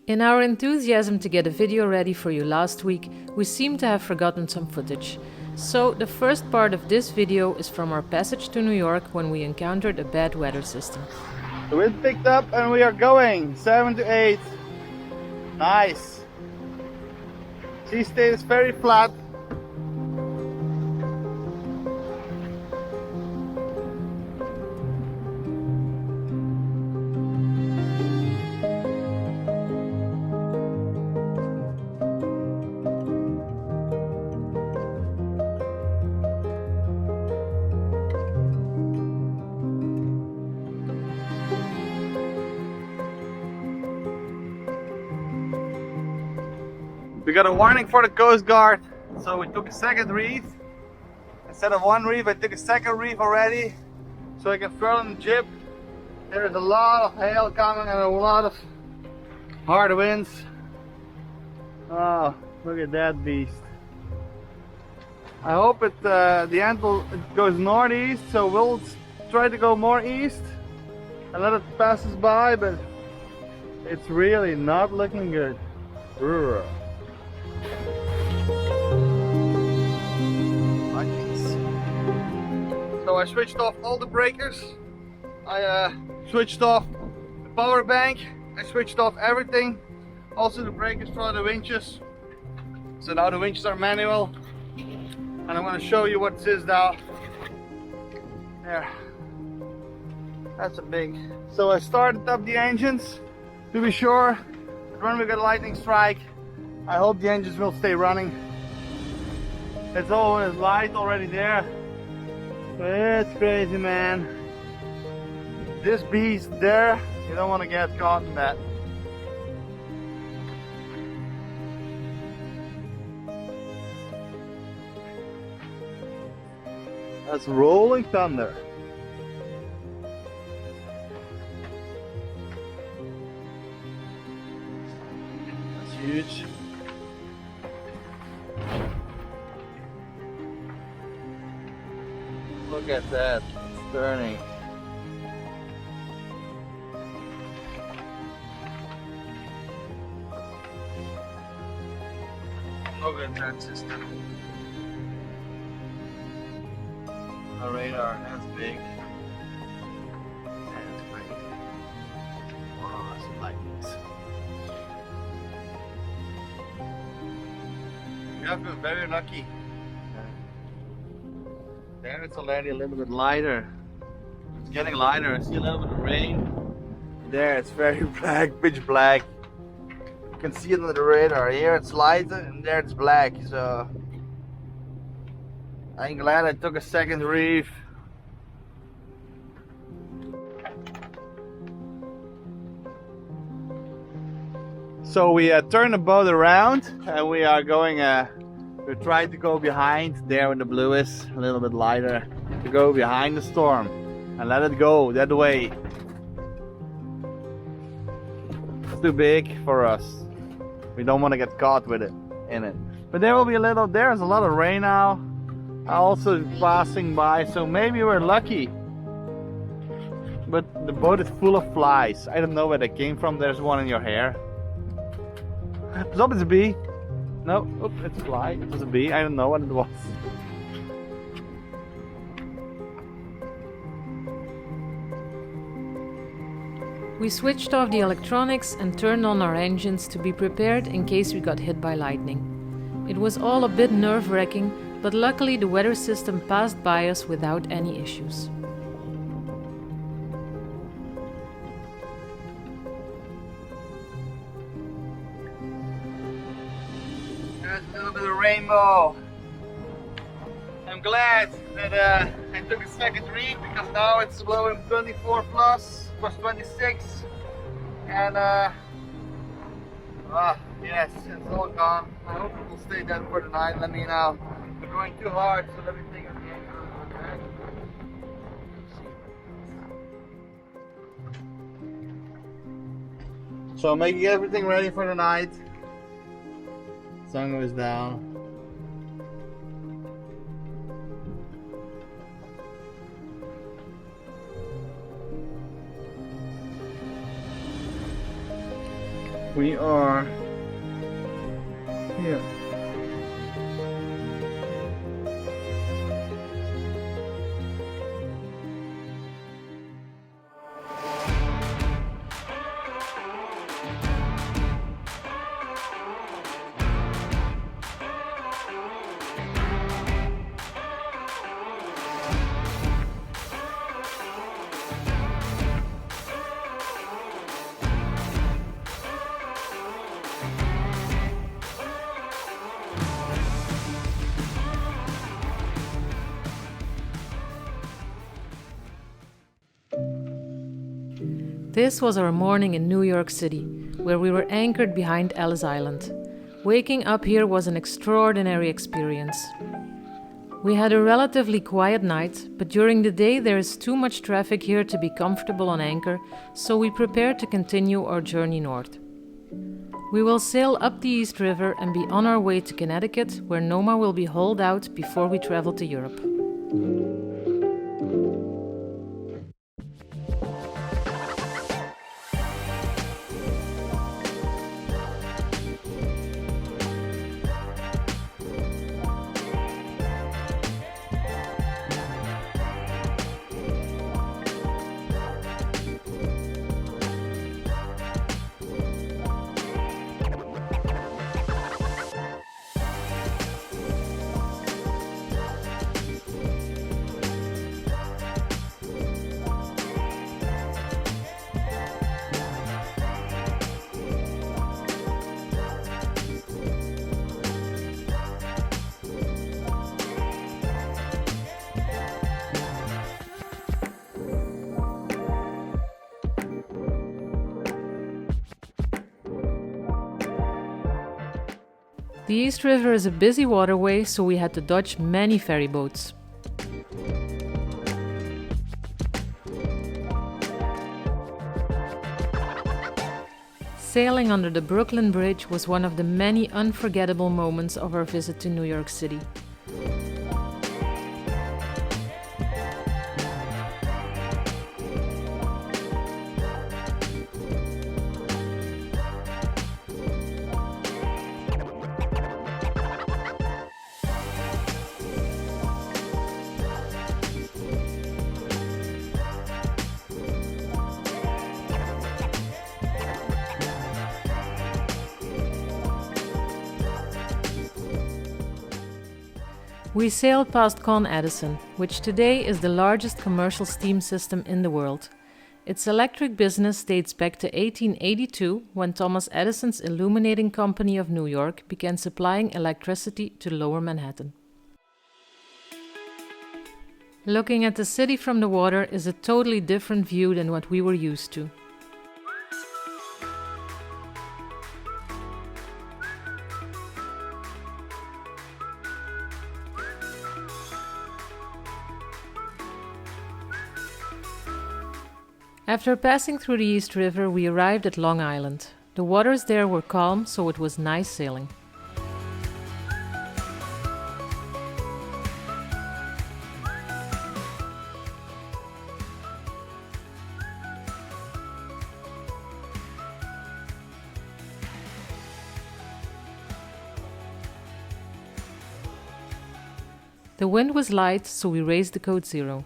In our enthusiasm to get a video ready for you last week, we seem to have forgotten some footage. So the first part of this video is from our passage to New York when we encountered a bad weather system. The wind picked up and we are going 7 to 8. Nice. Sea state is very flat. We got a warning for the Coast Guard, so we took a second reef. Instead of one reef, I took a second reef already, so I can furl in the jib. There is a lot of hail coming and a lot of hard winds. Oh, look at that beast. I hope it goes northeast, so we'll try to go more east and let it pass us by, but it's really not looking good. Brr. So I switched off all the breakers, I switched off the power bank, I switched off everything, also the breakers for the winches. So now the winches are manual, and I'm going to show you what this is now. There, that's a big. So I started up the engines to be sure that when we get a lightning strike, I hope the engines will stay running. It's always light already there. It's crazy, man. This beast there, you don't want to get caught in that. That's rolling thunder. That's huge. Look at that, it's turning. Look at that system. The radar, that's big. That's crazy. Wow, that's like this. We have been very lucky. There it's already a little bit lighter. It's getting lighter. I see a little bit of rain. There it's very black, pitch black. You can see it on the radar. Here it's lighter and there it's black. So I'm glad I took a second reef. So we turned the boat around and we are going we tried to go behind there when the blue is a little bit lighter, to go behind the storm and let it go that way. It's too big for us. We don't want to get caught with it in it. But there will be there's a lot of rain now. Also passing by, so maybe we're lucky. But the boat is full of flies. I don't know where they came from. There's one in your hair. Stop, it's a bee. No, oops, it's a fly. It was a bee. I don't know what it was. We switched off the electronics and turned on our engines to be prepared in case we got hit by lightning. It was all a bit nerve-wracking, but luckily the weather system passed by us without any issues. There's a little bit of rainbow. I'm glad that I took a second reef because now it's blowing 24 plus 26, and yes, it's all gone. I hope it will stay dead for the night. Let me know. We're going too hard, so let me take a the anchor. Okay. So I'm making everything ready for the night. Sun goes down. We are here. This was our morning in New York City, where we were anchored behind Ellis Island. Waking up here was an extraordinary experience. We had a relatively quiet night, but during the day there is too much traffic here to be comfortable on anchor, so we prepared to continue our journey north. We will sail up the East River and be on our way to Connecticut, where Nohma will be hauled out before we travel to Europe. The East River is a busy waterway, so we had to dodge many ferry boats. Sailing under the Brooklyn Bridge was one of the many unforgettable moments of our visit to New York City. We sailed past Con Edison, which today is the largest commercial steam system in the world. Its electric business dates back to 1882, when Thomas Edison's Illuminating Company of New York began supplying electricity to Lower Manhattan. Looking at the city from the water is a totally different view than what we were used to. After passing through the East River, we arrived at Long Island. The waters there were calm, so it was nice sailing. The wind was light, so we raised the code 0.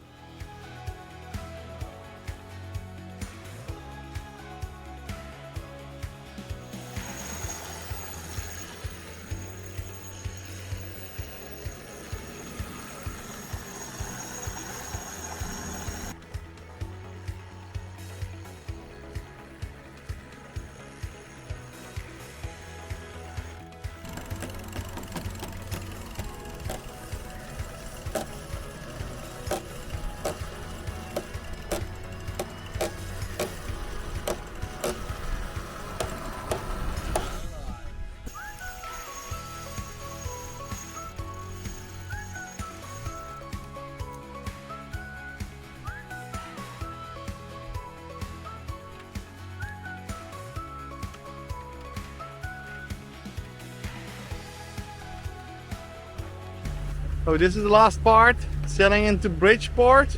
So this is the last part, sailing into Bridgeport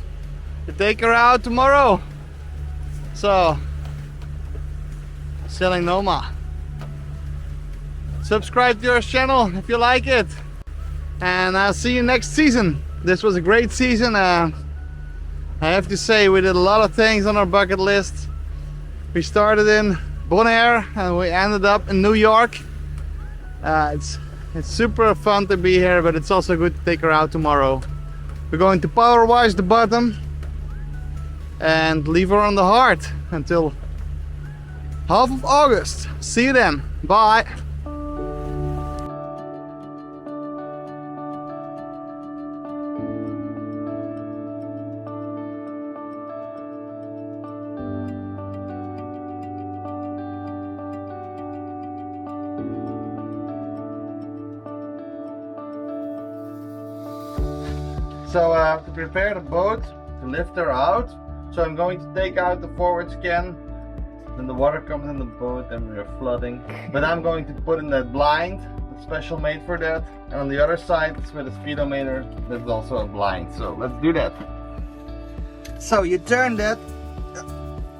to take her out tomorrow. So, sailing Nohma. subscribe to our channel if you like it. And I'll see you next season. This was a great season. I have to say we did a lot of things on our bucket list. We started in Bonaire and we ended up in New York. It's super fun to be here, but it's also good to take her out tomorrow. We're going to power wash the bottom and leave her on the heart until half of August. See you then. Bye. So to prepare the boat, to lift her out, so I'm going to take out the forward scan, then the water comes in the boat and we're flooding. But I'm going to put in that blind, that's special made for that. And on the other side, it's with a speedometer, there's also a blind. So let's do that. So you turn that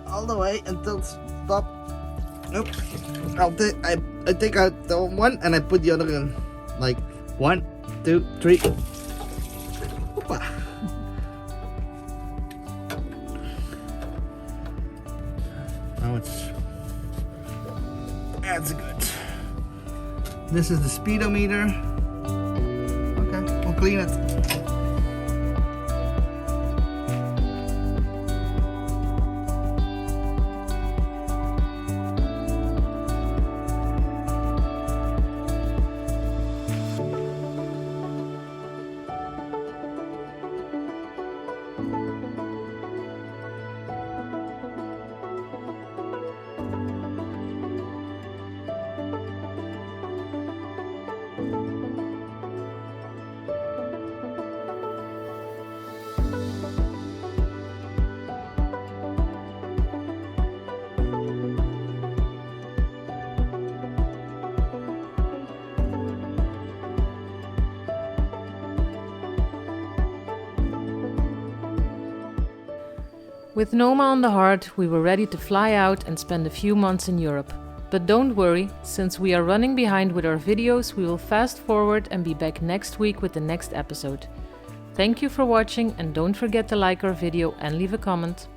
all the way until stop. Nope. I take out the one and I put the other in. Like 1, 2, 3. Now that's good. This is the speedometer. Okay, we'll clean it. With Nohma on the heart, we were ready to fly out and spend a few months in Europe. But don't worry, since we are running behind with our videos, we will fast forward and be back next week with the next episode. Thank you for watching and don't forget to like our video and leave a comment.